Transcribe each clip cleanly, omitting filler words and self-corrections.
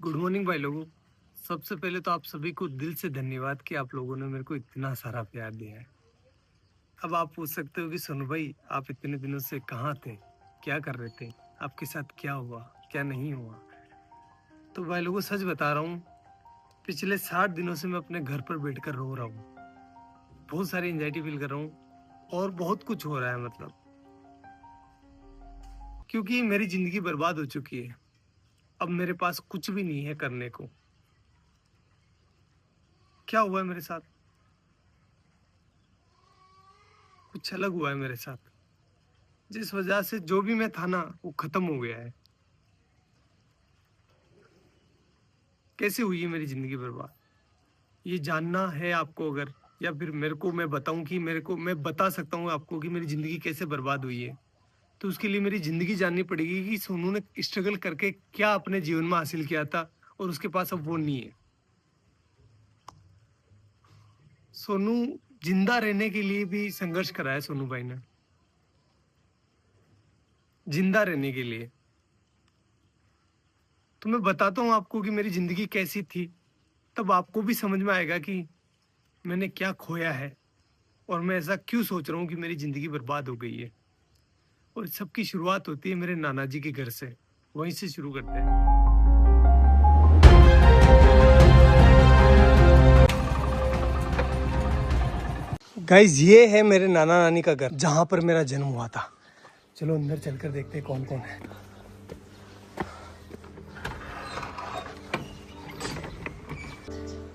Good morning भाई लोगों। सबसे पहले तो आप सभी को दिल से धन्यवाद कि आप लोगों ने मेरे को इतना सारा प्यार दिया है। अब आप पूछ सकते हो कि सोनू भाई आप इतने दिनों से कहाँ थे, क्या कर रहे थे, आपके साथ क्या हुआ क्या नहीं हुआ। तो भाई लोगों सच बता रहा हूँ, पिछले 60 दिनों से मैं अपने घर पर बैठकर रो रहा हूँ। बहुत सारी एंजाइटी फील कर रहा हूँ और बहुत कुछ हो रहा है, मतलब क्योंकि मेरी जिंदगी बर्बाद हो चुकी है। अब मेरे पास कुछ भी नहीं है करने को। क्या हुआ है मेरे साथ, कुछ अलग हुआ है मेरे साथ, जिस वजह से जो भी मैं था ना वो खत्म हो गया है। कैसे हुई है मेरी जिंदगी बर्बाद, ये जानना है आपको अगर, या फिर मेरे को मैं बताऊं कि मैं बता सकता हूँ आपको कि मेरी जिंदगी कैसे बर्बाद हुई है, तो उसके लिए मेरी जिंदगी जाननी पड़ेगी कि सोनू ने स्ट्रगल करके क्या अपने जीवन में हासिल किया था और उसके पास अब वो नहीं है। सोनू जिंदा रहने के लिए भी संघर्ष करा है सोनू भाई ने, जिंदा रहने के लिए। तो मैं बताता हूँ आपको कि मेरी जिंदगी कैसी थी, तब आपको भी समझ में आएगा कि मैंने क्या खोया है और मैं ऐसा क्यों सोच रहा हूँ कि मेरी जिंदगी बर्बाद हो गई है। और सबकी शुरुआत होती है मेरे नाना जी के घर से, वहीं से शुरू करते हैं। गाइज ये है मेरे नाना नानी का घर, जहां पर मेरा जन्म हुआ था। चलो अंदर चलकर देखते हैं कौन कौन है।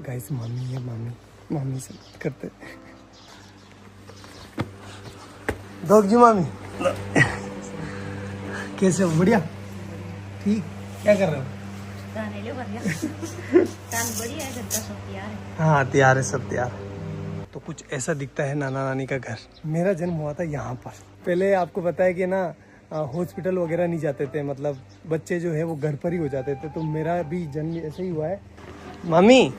गाइस मामी है, मामी से बात करते हैं। दोग जी मामी कैसे हो? बढ़िया, ठीक। क्या कर रहे हो? हाँ तैयार है, सब तैयार है। तो कुछ ऐसा दिखता है नाना नानी का घर। मेरा जन्म हुआ था यहाँ पर। पहले आपको पता है कि ना हॉस्पिटल वगैरह नहीं जाते थे, मतलब बच्चे जो है वो घर पर ही हो जाते थे। तो मेरा भी जन्म ऐसे ही हुआ है। मामी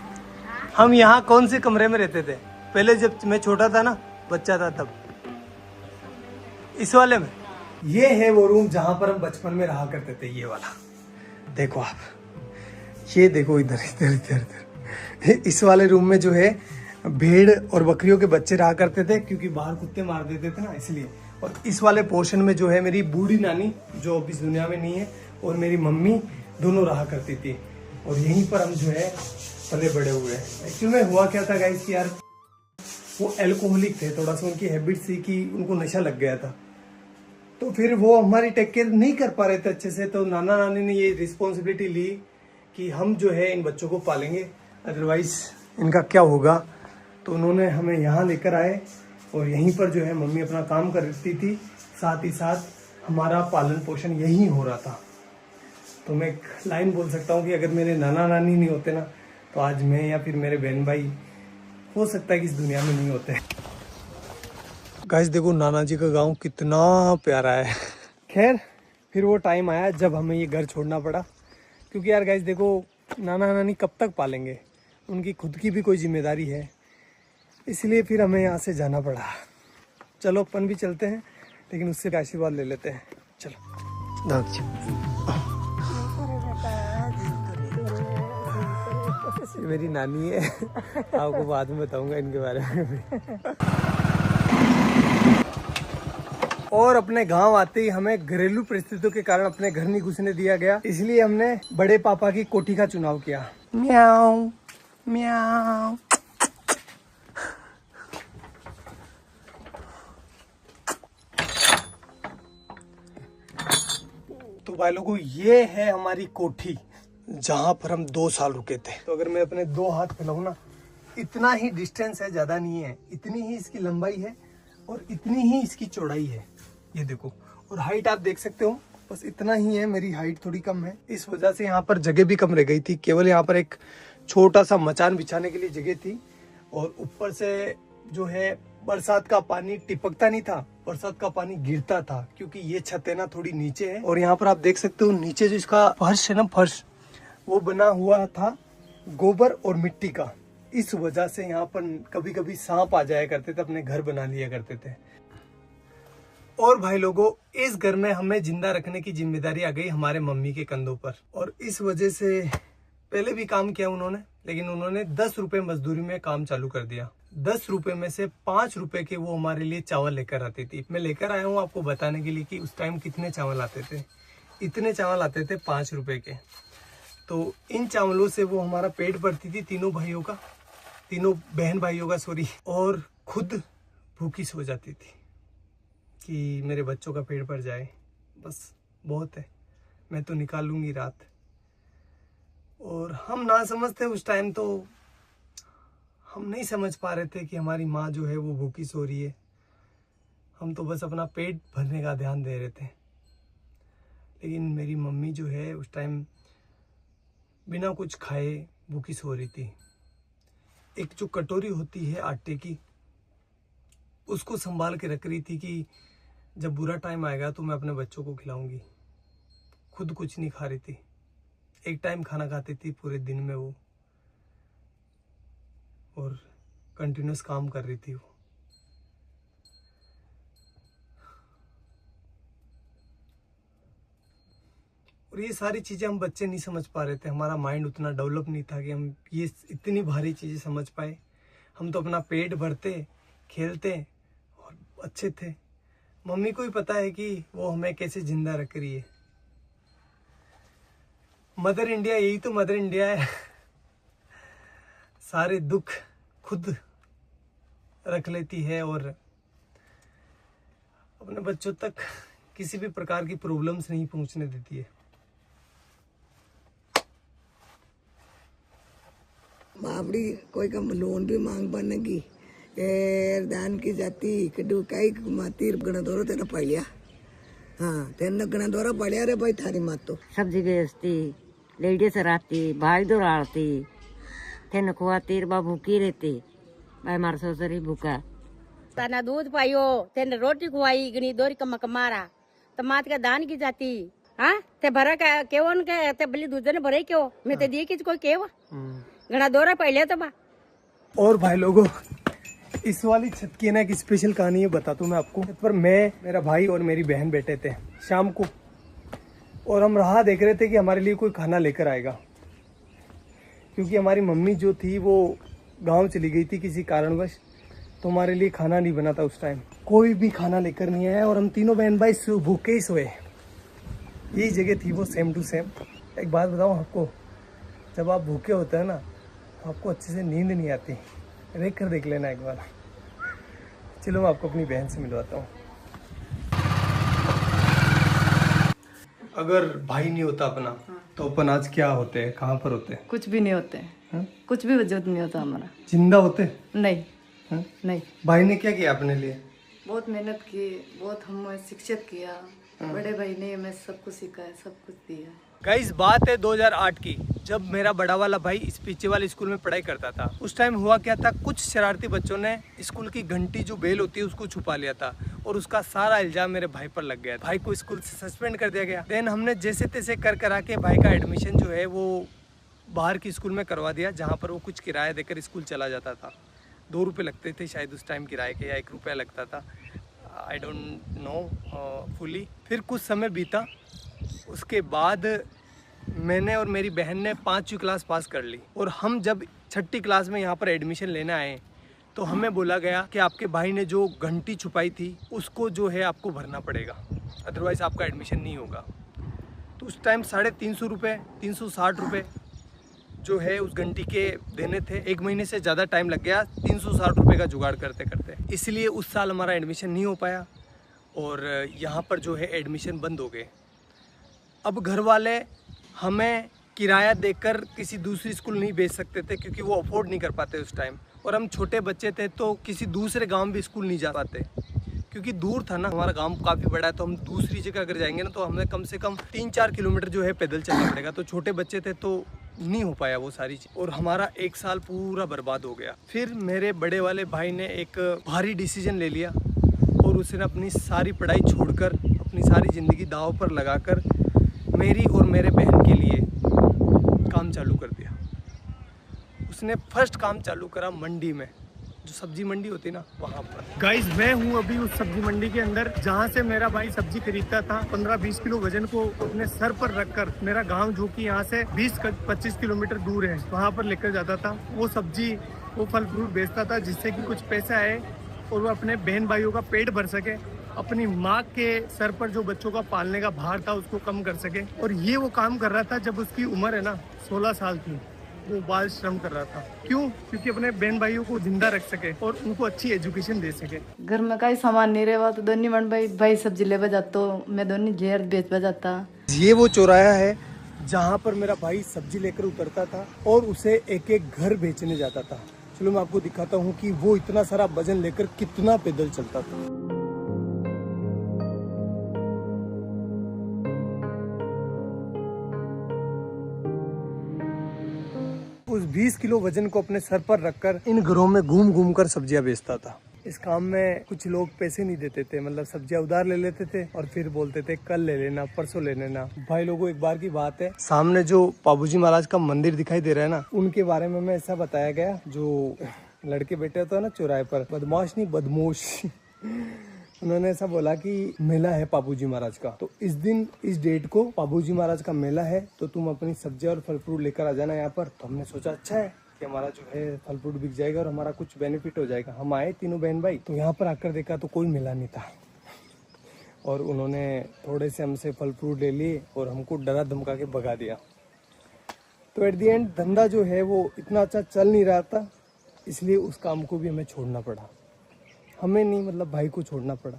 हम यहाँ कौन से कमरे में रहते थे पहले, जब मैं छोटा था ना, बच्चा था तब? इस वाले में। ये है वो रूम जहाँ पर हम बचपन में रहा करते थे, ये वाला। देखो आप, ये देखो इधर इधर इधर इधर। इस वाले रूम में जो है भेड़ और बकरियों के बच्चे रहा करते थे, क्योंकि बाहर कुत्ते मार देते थे ना, इसलिए। और इस वाले पोर्शन में जो है मेरी बूढ़ी नानी, जो अब इस दुनिया में नहीं है, और मेरी मम्मी दोनों रहा करती थी। और यहीं पर हम जो है पले बड़े हुए हैं। एक्चुअली में हुआ क्या था गाइस कि यार वो एल्कोहलिक थे, थोड़ा सा उनकी हैबिट थी कि उनको नशा लग गया था। तो फिर वो हमारी टेक केयर नहीं कर पा रहे थे अच्छे से। तो नाना नानी ने ये रिस्पॉन्सिबिलिटी ली कि हम जो है इन बच्चों को पालेंगे, अदरवाइज इनका क्या होगा। तो उन्होंने हमें यहाँ लेकर आए और यहीं पर जो है मम्मी अपना काम करती थी, साथ ही साथ हमारा पालन पोषण यहीं हो रहा था। तो मैं एक लाइन बोल सकता हूँ कि अगर मेरे नाना नानी नहीं होते ना, तो आज मैं या फिर मेरे बहन भाई हो सकता है कि इस दुनिया में नहीं होते। गाइस देखो नाना जी का गांव कितना प्यारा है। खैर फिर वो टाइम आया जब हमें ये घर छोड़ना पड़ा, क्योंकि यार गाइस देखो नाना नानी कब तक पालेंगे, उनकी खुद की भी कोई जिम्मेदारी है, इसलिए फिर हमें यहाँ से जाना पड़ा। चलो अपन भी चलते हैं, लेकिन उससे आशीर्वाद ले लेते हैं। चलो मेरी नानी है, आपको बाद में बताऊंगा इनके बारे में भी। और अपने गांव आते ही हमें घरेलू परिस्थितियों के कारण अपने घर नहीं घुसने दिया गया, इसलिए हमने बड़े पापा की कोठी का चुनाव किया। म्याऊ म्याऊ। तो भाई लोगों ये है हमारी कोठी, जहां पर हम 2 साल रुके थे। तो अगर मैं अपने 2 हाथ फैलाऊं ना, इतना ही डिस्टेंस है, ज्यादा नहीं है। इतनी ही इसकी लंबाई है और इतनी ही इसकी चौड़ाई है, ये देखो। और हाइट आप देख सकते हो, बस इतना ही है। मेरी हाइट थोड़ी कम है, इस वजह से यहाँ पर जगह भी कम रह गई थी। केवल यहाँ पर एक छोटा सा मचान बिछाने के लिए जगह थी। और ऊपर से जो है बरसात का पानी टिपकता नहीं था, बरसात का पानी गिरता था, क्योंकि ये छत है ना थोड़ी नीचे है। और यहाँ पर आप देख सकते हो नीचे जो इसका फर्श है ना, फर्श वो बना हुआ था गोबर और मिट्टी का। इस वजह से यहाँ पर कभी कभी सांप आ जाया करते थे, अपने घर बना लिया करते थे। और भाई लोगों इस घर में हमें जिंदा रखने की जिम्मेदारी आ गई हमारे मम्मी के कंधों पर। और इस वजह से पहले भी काम किया उन्होंने, लेकिन उन्होंने 10 रुपए मजदूरी में काम चालू कर दिया। 10 रुपए में से 5 रुपए के वो हमारे लिए चावल लेकर आती थी। मैं लेकर आया हूँ आपको बताने के लिए कि उस टाइम कितने चावल आते थे। इतने चावल आते थे 5 रुपए के। तो इन चावलों से वो हमारा पेट भरती थी, तीनों बहन भाइयों का सॉरी, और खुद भूखी सो जाती थी कि मेरे बच्चों का पेट भर जाए, बस बहुत है, मैं तो निकाल लूंगी रात। और हम ना समझते उस टाइम, तो हम नहीं समझ पा रहे थे कि हमारी माँ जो है वो भूखी सो रही है। हम तो बस अपना पेट भरने का ध्यान दे रहे थे। लेकिन मेरी मम्मी जो है उस टाइम बिना कुछ खाए भूखी सो रही थी। एक जो कटोरी होती है आटे की, उसको संभाल के रख रही थी कि जब बुरा टाइम आएगा तो मैं अपने बच्चों को खिलाऊंगी। खुद कुछ नहीं खा रही थी, एक टाइम खाना खाती थी पूरे दिन में वो, और कंटिन्यूस काम कर रही थी वो। और ये सारी चीजें हम बच्चे नहीं समझ पा रहे थे, हमारा माइंड उतना डेवलप नहीं था कि हम ये इतनी भारी चीजें समझ पाए। हम तो अपना पेट भरते, खेलते और अच्छे थे। मम्मी को ही पता है कि वो हमें कैसे जिंदा रख रही है। मदर इंडिया, यही तो मदर इंडिया है। सारे दुख खुद रख लेती है और अपने बच्चों तक किसी भी प्रकार की प्रॉब्लम्स नहीं पहुंचने देती है। बाबड़ी कोई का लोन भी मांग बनेगी दान की जाती कड़ू कई माती गणा दौरा तेरा पड़िया। हाँ तेना गणा दौरा पड़िया रे भाई थारी मात तो सब्जी बेचती, लेडीज रहती, भाई दौड़ाती, तेन खुआती, बा भूखी रहती, भाई मार ससुरी भूखा। तना दूध पाइयो, तेन रोटी खुआई, गणी दोरी कमा कमारा, तो मात का दान की जाती। हाँ ते भरा का केवन के ते बली दूध ने भरे क्यों, मैं ते दिए किस कोई केवा गणा दौरा पहले तो बा। और भाई लोगों, इस वाली छत की ना एक स्पेशल कहानी है, बताता हूँ मैं आपको। छत पर मैं, मेरा भाई और मेरी बहन बैठे थे शाम को, और हम राह देख रहे थे कि हमारे लिए कोई खाना लेकर आएगा, क्योंकि हमारी मम्मी जो थी वो गांव चली गई थी किसी कारणवश, तो हमारे लिए खाना नहीं बना था उस टाइम। कोई भी खाना लेकर नहीं आया और हम तीनों बहन भाई भूखे ही सोए। यही जगह थी वो, सेम टू सेम। एक बात बताऊँ आपको, जब आप भूखे होते हैं ना तो आपको अच्छे से नींद नहीं आती। देख लेना एक बार। चलो मैं आपको अपनी बहन से मिलवाता हूँ। अगर भाई नहीं होता अपना तो अपन आज क्या होते हैं, कहाँ पर होते हैं? कुछ भी नहीं होते हैं, कुछ भी वजूद नहीं होता हमारा। जिंदा होते? नहीं हा? नहीं। भाई ने क्या किया अपने लिए? बहुत मेहनत की, बहुत हमें शिक्षित किया। बड़े भाई ने हमें सब कुछ सिखाया, सब कुछ दिया। गाइस बात है 2008 की, जब मेरा बड़ा वाला भाई इस पीछे वाले स्कूल में पढ़ाई करता था। उस टाइम हुआ क्या था, कुछ शरारती बच्चों ने स्कूल की घंटी जो बेल होती है उसको छुपा लिया था, और उसका सारा इल्जाम मेरे भाई पर लग गया। भाई को स्कूल से सस्पेंड कर दिया गया। देन हमने जैसे तैसे कर करा के भाई का एडमिशन जो है वो बाहर की स्कूल में करवा दिया, जहाँ पर वो कुछ किराया देकर स्कूल चला जाता था। 2 रुपये लगते थे शायद उस टाइम किराए के, या 1 रुपया लगता था, आई डोंट नो फुली। फिर कुछ समय बीता, उसके बाद मैंने और मेरी बहन ने 5वीं क्लास पास कर ली, और हम जब 6ठी क्लास में यहाँ पर एडमिशन लेने आए तो हमें बोला गया कि आपके भाई ने जो घंटी छुपाई थी उसको जो है आपको भरना पड़ेगा, अदरवाइज़ आपका एडमिशन नहीं होगा। तो उस टाइम 350 रुपये, 360 रुपये जो है उस घंटी के देने थे। 1 महीने से ज़्यादा टाइम लग गया 360 रुपये का जुगाड़ करते करते, इसलिए उस साल हमारा एडमिशन नहीं हो पाया और यहाँ पर जो है एडमिशन बंद हो गए। अब घर वाले हमें किराया देकर किसी दूसरी स्कूल नहीं भेज सकते थे, क्योंकि वो अफोर्ड नहीं कर पाते उस टाइम, और हम छोटे बच्चे थे तो किसी दूसरे गांव भी स्कूल नहीं जा पाते, क्योंकि दूर था ना। हमारा गांव काफ़ी बड़ा है, तो हम दूसरी जगह अगर जाएंगे ना तो हमें कम से कम 3-4 किलोमीटर जो है पैदल चलना पड़ेगा। तो छोटे बच्चे थे तो नहीं हो पाया वो सारी चीज़, और हमारा 1 साल पूरा बर्बाद हो गया। फिर मेरे बड़े वाले भाई ने एक भारी डिसीजन ले लिया, और उसने अपनी सारी पढ़ाई छोड़कर, अपनी सारी ज़िंदगी दांव पर लगाकर मेरी और मेरे बहन के लिए काम चालू कर दिया। उसने फर्स्ट काम चालू करा मंडी में। जो सब्जी मंडी होती है ना वहाँ पर। गाइस मैं हूँ अभी उस सब्जी मंडी के अंदर जहाँ से मेरा भाई सब्जी खरीदता था। 15-20 किलो वजन को अपने सर पर रखकर मेरा गांव जो कि यहाँ से 20-25 किलोमीटर दूर है वहाँ पर लेकर जाता था। वो सब्जी वो फल फ्रूट बेचता था जिससे कि कुछ पैसे आए और वो अपने बहन भाइयों का पेट भर सके, अपनी माँ के सर पर जो बच्चों का पालने का भार था उसको कम कर सके। और ये वो काम कर रहा था जब उसकी उम्र है ना 16 साल की। वो बाल श्रम कर रहा था। क्यों? क्योंकि अपने बहन भाइयों को जिंदा रख सके और उनको अच्छी एजुकेशन दे सके। घर में कई सामान नहीं रहा तो दोनों मन भाई सब्जी ले जाता, मैं दोनों जेर बेच जाता। ये वो चौराहा है जहाँ पर मेरा भाई सब्जी लेकर उतरता था और उसे एक एक घर बेचने जाता था। चलो मैं आपको दिखाता हूँ कि वो इतना सारा वजन लेकर कितना पैदल चलता था। उस 20 किलो वजन को अपने सर पर रखकर इन घरों में घूम घूम कर सब्जियां बेचता था। इस काम में कुछ लोग पैसे नहीं देते थे, मतलब सब्जियां उधार ले लेते थे और फिर बोलते थे कल ले लेना, परसों ले लेना। भाई लोगों एक बार की बात है, सामने जो पाबूजी महाराज का मंदिर दिखाई दे रहा है ना, उनके बारे में ऐसा बताया गया, जो लड़के बैठे होते हैं ना चौराहे पर, बदमाश नहीं बदमोश, उन्होंने ऐसा बोला कि मेला है पाबूजी महाराज का, तो इस दिन इस डेट को पाबूजी महाराज का मेला है, तो तुम अपनी सब्जियां और फल फ्रूट लेकर आ जाना यहाँ पर। तो हमने सोचा अच्छा है कि हमारा जो है फल फ्रूट बिक जाएगा और हमारा कुछ बेनिफिट हो जाएगा। हम आए तीनों बहन भाई, तो यहाँ पर आकर देखा तो कोई मेला नहीं था और उन्होंने थोड़े से हमसे फल फ्रूट ले लिए और हमको डरा धमका के भगा दिया। तो एट दी एंड धंधा जो है वो इतना अच्छा चल नहीं रहा था, इसलिए उस काम को भी हमें छोड़ना पड़ा। हमें नहीं, मतलब भाई को छोड़ना पड़ा।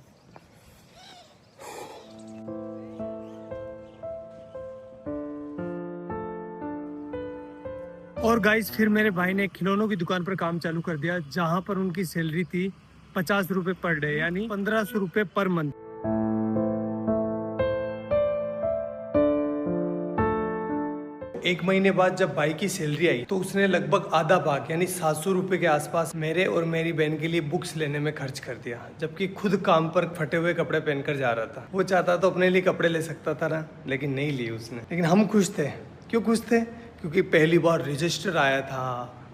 और गाइस फिर मेरे भाई ने खिलौनों की दुकान पर काम चालू कर दिया, जहां पर उनकी सैलरी थी 50 रुपए पर डे, यानी 1500 रुपए पर मंथ। एक महीने बाद जब भाई की सैलरी आई तो उसने लगभग आधा भाग यानी 700 रुपए के आसपास मेरे और मेरी बहन के लिए बुक्स लेने में खर्च कर दिया, जबकि खुद काम पर फटे हुए कपड़े पहनकर जा रहा था। वो चाहता तो अपने लिए कपड़े ले सकता था ना, लेकिन नहीं लिए उसने। लेकिन हम खुश थे। क्यों खुश थे? क्योंकि पहली बार रजिस्टर आया था,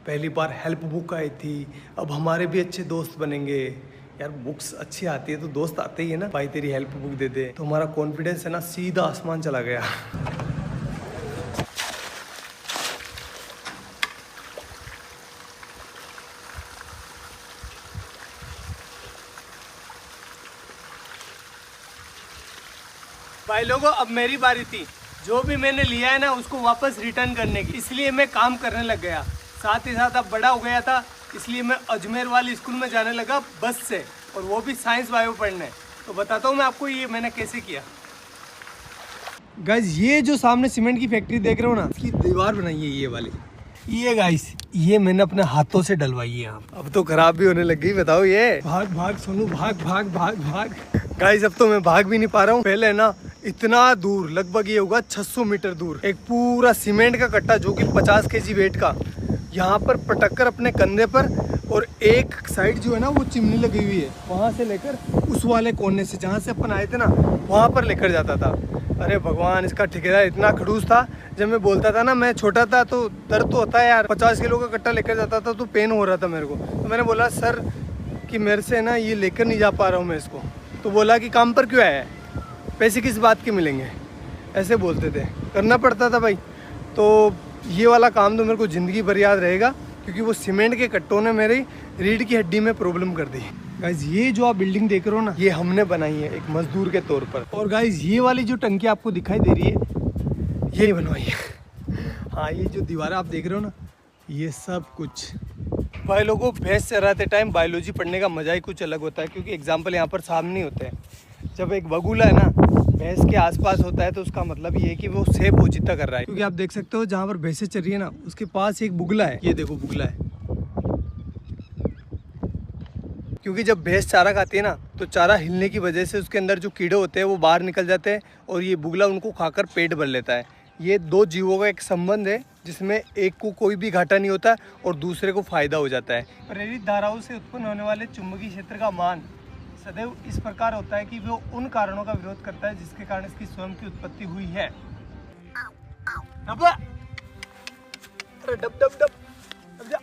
पहली बार हेल्प बुक आई थी, अब हमारे भी अच्छे दोस्त बनेंगे। यार बुक्स अच्छी आती है तो दोस्त आते ही है ना, भाई तेरी हेल्प बुक दे दे, तो हमारा कॉन्फिडेंस है ना सीधा आसमान चला गया। भाई लोगों अब मेरी बारी थी, जो भी मैंने लिया है ना उसको वापस रिटर्न करने की, इसलिए मैं काम करने लग गया। साथ ही साथ अब बड़ा हो गया था, इसलिए मैं अजमेर वाली स्कूल में जाने लगा बस से, और वो भी साइंस बायो पढ़ने। तो बताता हूँ मैं आपको ये मैंने कैसे किया। गाइस ये जो सामने सीमेंट की फैक्ट्री देख रहे हो ना, इसकी दीवार बनाई है ये वाली, ये गाइस ये मैंने अपने हाथों से डलवाई है। अब तो खराब भी होने लग गई, बताओ ये। भाग भाग सोनू भाग भाग भाग भाग। गाइस अब तो मैं भाग भी नहीं पा रहा हूँ। पहले ना इतना दूर, लगभग ये होगा 600 मीटर दूर, एक पूरा सीमेंट का कट्टा जो कि 50 kg वेट का, यहाँ पर पटक कर अपने कंधे पर, और एक साइड जो है ना वो चिमनी लगी हुई है, वहाँ से लेकर उस वाले कोने से जहाँ से अपन आए थे ना वहाँ पर लेकर जाता था। अरे भगवान, इसका ठेकेदार इतना खड़ूस था। जब मैं बोलता था ना, मैं छोटा था तो दर्द तो होता है यार, 50 किलो का कट्टा लेकर जाता था तो पेन हो रहा था मेरे को। तो मैंने बोला सर कि मेरे से ना ये लेकर नहीं जा पा रहा हूँ मैं इसको। तो बोला कि काम पर क्यों आया है, पैसे किस बात के मिलेंगे, ऐसे बोलते थे। करना पड़ता था भाई। तो ये वाला काम तो मेरे को ज़िंदगी भर याद रहेगा, क्योंकि वो सीमेंट के कट्टों ने मेरी रीढ़ की हड्डी में प्रॉब्लम कर दी। गाइज ये जो आप बिल्डिंग देख रहे हो ना, ये हमने बनाई है एक मजदूर के तौर पर। और गाइज ये वाली जो टंकी आपको दिखाई दे रही है, ये नहीं बनवाई है। हाँ, ये जो दीवार आप देख रहे हो ना, ये सब कुछ। भाई लोगों, भैंस चराते टाइम बायोलॉजी पढ़ने का मजा ही कुछ अलग होता है, क्योंकि एग्जाम्पल यहाँ पर सामने होते हैं। जब एक बगुला है ना भैंस के आसपास होता है तो उसका मतलब ये है कि वो सेब पोजीता कर रहा है। क्योंकि आप देख सकते हो जहाँ पर भैंसें चल रही है ना, उसके पास एक बुगला है। ये देखो बुगला है। क्योंकि जब भैंस चारा खाती है ना, तो चारा हिलने की वजह से उसके अंदर जो कीड़े होते हैं वो बाहर निकल जाते हैं, और ये बुगला उनको खाकर पेट भर लेता है। ये दो जीवों का एक संबंध है, जिसमें एक को कोई भी घाटा नहीं होता और दूसरे को फायदा हो जाता है। प्रेरित धाराओं से उत्पन्न होने वाले चुंबकीय क्षेत्र का मान सदैव इस प्रकार होता है कि वो उन कारणों का विरोध करता है जिसके कारण इसकी स्वयं की उत्पत्ति हुई है। अरे डब डब डब, डब जा।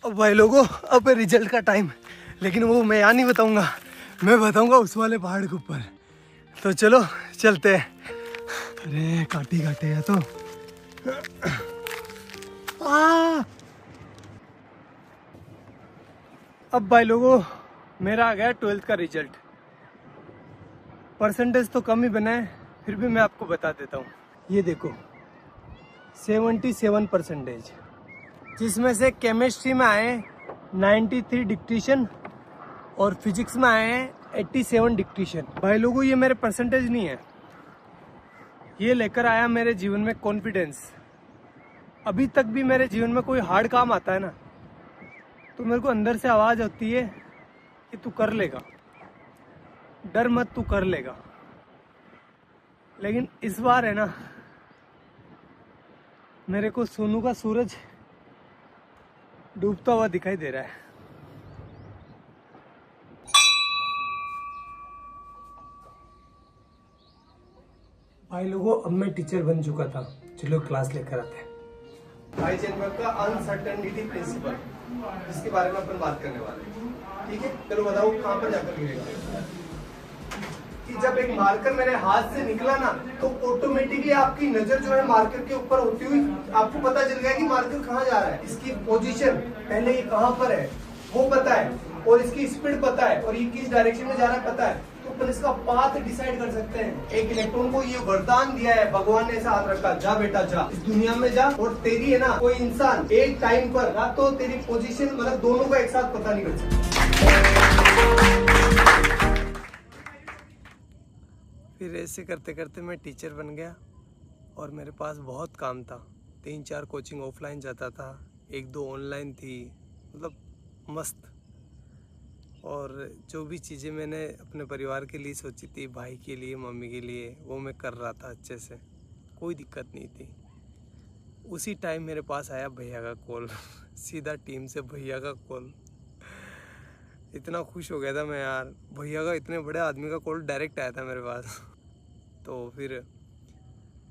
अब भाई लोगों, अब रिजल्ट का टाइम, लेकिन वो मैं यहाँ नहीं बताऊंगा, मैं बताऊंगा उस वाले पहाड़ के ऊपर। तो चलो चलते हैं। अरे काटे काटे है तो अब भाई लोगों, मेरा आ गया 12th का रिजल्ट। परसेंटेज तो कम ही बना है, फिर भी मैं आपको बता देता हूँ। ये देखो 77%, जिसमें से केमिस्ट्री में आए 93 डिक्टेशन और फिजिक्स में आए हैं 87 डिक्टेशन। भाई लोगों, ये मेरे परसेंटेज नहीं है, ये लेकर आया मेरे जीवन में कॉन्फिडेंस। अभी तक भी मेरे जीवन में कोई हार्ड काम आता है ना, तो मेरे को अंदर से आवाज़ होती है कि तू कर लेगा, डर मत, तू कर लेगा। लेकिन इस बार है ना, मेरे को सोनू का सूरज डूबता हुआ दिखाई दे रहा है। भाई लोगों, अब मैं टीचर बन चुका था, चलो क्लास लेकर आते हैं। हाइजेनबर्ग का अनसर्टेनिटी प्रिंसिपल, जिसके बारे में अपन बात करने वाले हैं। ठीक है, चलो बताओ कहाँ पर जाकर गिरेगा। कि जब एक मार्कर मेरे हाथ से निकला ना, तो ऑटोमेटिकली आपकी नजर जो है मार्कर के ऊपर होती हुई आपको पता चल गया कि मार्कर कहाँ जा रहा है। इसकी पोजीशन पहले ये कहाँ पर है वो पता है, और इसकी स्पीड पता है, और ये किस डायरेक्शन में जा रहा है पता है, तो अपन इसका पाथ डिसाइड कर सकते हैं। एक इलेक्ट्रॉन को ये वरदान दिया है, भगवान ने ऐसा हाथ रखा, जा बेटा जा, इस दुनिया में जा, और तेरी है ना कोई इंसान एक टाइम पर ना तो तेरी पोजीशन मतलब दोनों का एक साथ पता नहीं कर सकता। फिर ऐसे करते करते मैं टीचर बन गया, और मेरे पास बहुत काम था। 3-4 कोचिंग ऑफलाइन जाता था, 1-2 ऑनलाइन थी, मतलब मस्त। और जो भी चीज़ें मैंने अपने परिवार के लिए सोची थी, भाई के लिए, मम्मी के लिए, वो मैं कर रहा था अच्छे से, कोई दिक्कत नहीं थी। उसी टाइम मेरे पास आया भैया का कॉल सीधा टीम से भैया का कॉल। इतना खुश हो गया था मैं यार, भैया का, इतने बड़े आदमी का कॉल डायरेक्ट आया था मेरे पास। तो फिर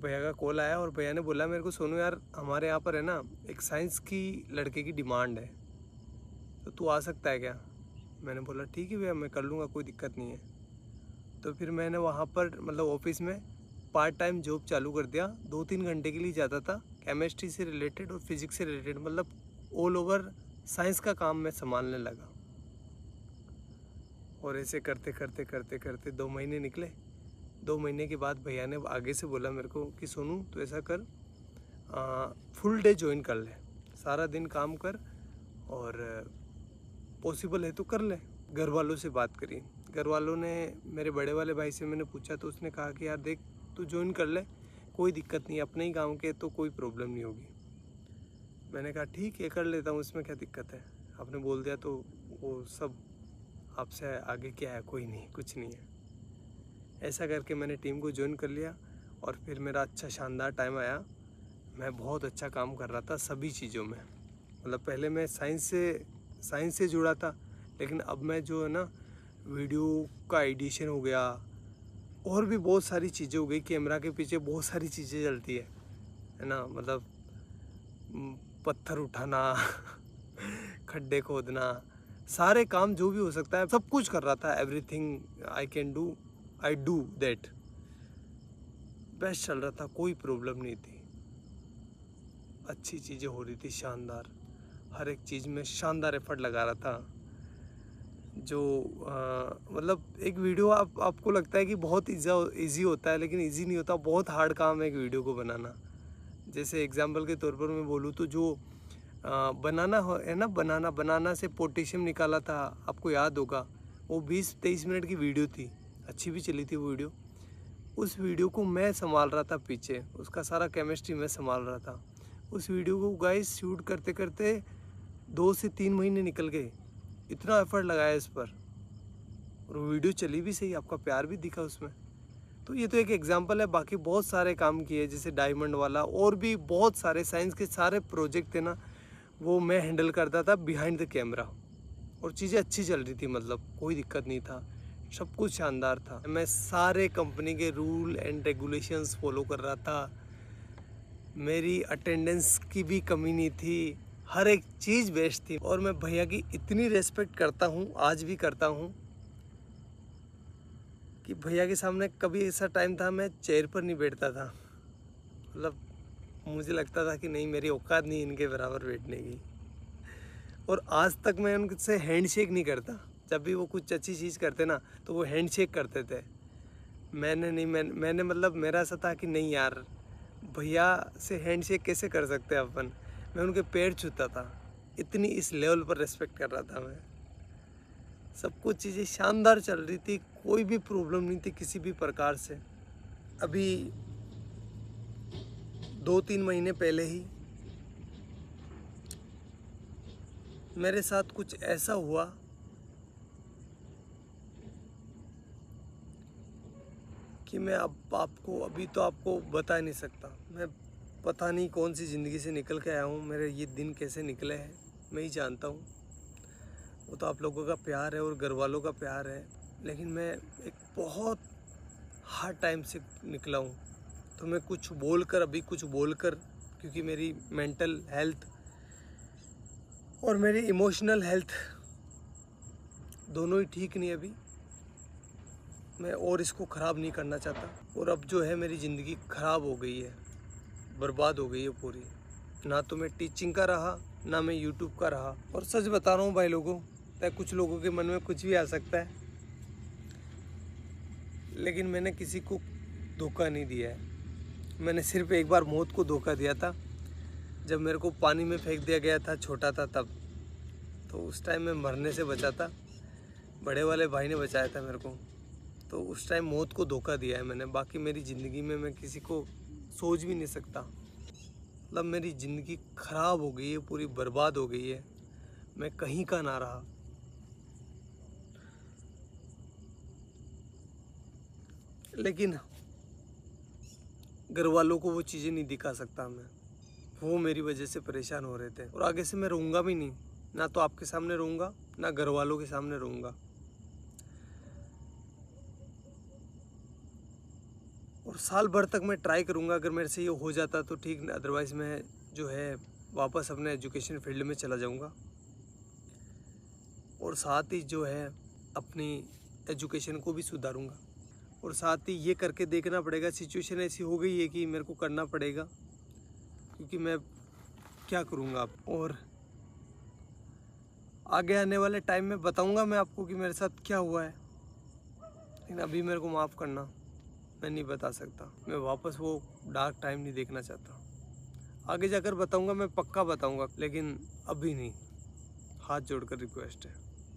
भैया का कॉल आया, और भैया ने बोला मेरे को, सोनू यार हमारे यहाँ पर है ना एक साइंस की लड़के की डिमांड है, तो तू आ सकता है क्या। मैंने बोला ठीक है भैया, मैं कर लूँगा, कोई दिक्कत नहीं है। तो फिर मैंने वहाँ पर मतलब ऑफिस में पार्ट टाइम जॉब चालू कर दिया। 2-3 घंटे के लिए जाता था, केमिस्ट्री से रिलेटेड और फिजिक्स से रिलेटेड, मतलब ऑल ओवर साइंस का काम मैं संभालने लगा। और ऐसे करते करते करते करते 2 महीने निकले। 2 महीने के बाद भैया ने आगे से बोला मेरे को कि सोनू तो ऐसा कर, फुल डे ज्वाइन कर ले, सारा दिन काम कर, और पॉसिबल है तो कर ले। घर वालों से बात करी, घर वालों ने, मेरे बड़े वाले भाई से मैंने पूछा, तो उसने कहा कि यार देख तू ज्वाइन कर ले, कोई दिक्कत नहीं, अपने ही गांव के तो कोई प्रॉब्लम नहीं होगी। मैंने कहा ठीक है कर लेता हूँ, उसमें क्या दिक्कत है, आपने बोल दिया तो वो सब आपसे आगे क्या है, कोई नहीं, कुछ नहीं है। ऐसा करके मैंने टीम को ज्वाइन कर लिया, और फिर मेरा अच्छा शानदार टाइम आया। मैं बहुत अच्छा काम कर रहा था सभी चीज़ों में, मतलब पहले मैं साइंस से जुड़ा था, लेकिन अब मैं जो है ना वीडियो का एडिशन हो गया, और भी बहुत सारी चीज़ें हो गई। कैमरा के पीछे बहुत सारी चीज़ें चलती है ना, मतलब पत्थर उठाना खड्डे खोदना, सारे काम जो भी हो सकता है सब कुछ कर रहा था। Everything I can do, I do that. Best चल रहा था, कोई प्रॉब्लम नहीं थी, अच्छी चीज़ें हो रही थी, शानदार, हर एक चीज़ में शानदार एफर्ट लगा रहा था। जो मतलब एक वीडियो आपको लगता है कि बहुत इजी होता है, लेकिन इजी नहीं होता, बहुत हार्ड काम है एक वीडियो को बनाना। जैसे एग्जांपल के तौर पर मैं बोलूँ तो जो बनाना है ना, बनाना से पोटेशियम निकाला था, आपको याद होगा, वो 20-23 मिनट की वीडियो थी, अच्छी भी चली थी वो वीडियो। उस वीडियो को मैं संभाल रहा था पीछे, उसका सारा केमिस्ट्री मैं संभाल रहा था। उस वीडियो को गाइस शूट करते करते 2 से 3 महीने निकल गए, इतना एफर्ट लगाया इस पर, और वो वीडियो चली भी सही, आपका प्यार भी दिखा उसमें। तो ये तो एक एग्जांपल है, बाकी बहुत सारे काम किए, जैसे डायमंड वाला, और भी बहुत सारे साइंस के सारे प्रोजेक्ट थे ना, वो मैं हैंडल करता था बिहाइंड द कैमरा, और चीज़ें अच्छी चल रही थी, मतलब कोई दिक्कत नहीं था, सब कुछ शानदार था। मैं सारे कंपनी के रूल एंड रेगुलेशंस फॉलो कर रहा था, मेरी अटेंडेंस की भी कमी नहीं थी, हर एक चीज़ बेस्ट थी। और मैं भैया की इतनी रेस्पेक्ट करता हूँ, आज भी करता हूँ, कि भैया के सामने कभी ऐसा टाइम था मैं चेयर पर नहीं बैठता था। मतलब मुझे लगता था कि नहीं, मेरी औकात नहीं इनके बराबर बैठने की। और आज तक मैं उनसे हैंडशेक नहीं करता। जब भी वो कुछ अच्छी चीज़ करते ना तो वो हैंडशेक करते थे। मैंने मतलब मेरा ऐसा था कि नहीं यार, भैया से हैंडशेक कैसे कर सकते हैं अपन। मैं उनके पैर छूता था, इतनी इस लेवल पर रेस्पेक्ट कर रहा था मैं। सब कुछ चीज़ें शानदार चल रही थी, कोई भी प्रॉब्लम नहीं थी किसी भी प्रकार से। अभी 2-3 महीने पहले ही मेरे साथ कुछ ऐसा हुआ कि मैं अब आपको बता नहीं सकता। मैं पता नहीं कौन सी ज़िंदगी से निकल के आया हूँ, मेरे ये दिन कैसे निकले हैं मैं ही जानता हूँ। वो तो आप लोगों का प्यार है और घर वालों का प्यार है, लेकिन मैं एक बहुत हार्ड टाइम से निकला हूँ। तो मैं कुछ बोलकर क्योंकि मेरी मेंटल हेल्थ और मेरी इमोशनल हेल्थ दोनों ही ठीक नहीं अभी। मैं और इसको ख़राब नहीं करना चाहता। और अब जो है मेरी ज़िंदगी ख़राब हो गई है, बर्बाद हो गई है पूरी। ना तो मैं टीचिंग का रहा, ना मैं यूट्यूब का रहा। और सच बता रहा हूँ भाई लोगों, कुछ लोगों के मन में कुछ भी आ सकता है, लेकिन मैंने किसी को धोखा नहीं दिया है। मैंने सिर्फ एक बार मौत को धोखा दिया था, जब मेरे को पानी में फेंक दिया गया था, छोटा था तब। तो उस टाइम मैं मरने से बचा था, बड़े वाले भाई ने बचाया था मेरे को। तो उस टाइम मौत को धोखा दिया है मैंने। बाकी मेरी ज़िंदगी में मैं किसी को सोच भी नहीं सकता। मतलब मेरी ज़िंदगी ख़राब हो गई है, पूरी बर्बाद हो गई है, मैं कहीं का ना रहा। लेकिन घर वालों को वो चीज़ें नहीं दिखा सकता मैं। वो मेरी वजह से परेशान हो रहे थे, और आगे से मैं रहूँगा भी नहीं। ना तो आपके सामने रहूँगा, ना घर वालों के सामने रहूँगा। और साल भर तक मैं ट्राई करूँगा, अगर मेरे से ये हो जाता तो ठीक, अदरवाइज़ मैं जो है वापस अपने एजुकेशन फील्ड में चला जाऊँगा। और साथ ही जो है अपनी एजुकेशन को भी सुधारूँगा। और साथ ही ये करके देखना पड़ेगा, सिचुएशन ऐसी हो गई है कि मेरे को करना पड़ेगा, क्योंकि मैं क्या करूँगा अब। और आगे आने वाले टाइम में बताऊँगा मैं आपको कि मेरे साथ क्या हुआ है, लेकिन अभी मेरे को माफ़ करना, मैं नहीं बता सकता। मैं वापस वो डार्क टाइम नहीं देखना चाहता। आगे जाकर बताऊँगा, मैं पक्का बताऊँगा, लेकिन अभी नहीं। हाथ जोड़कर रिक्वेस्ट है।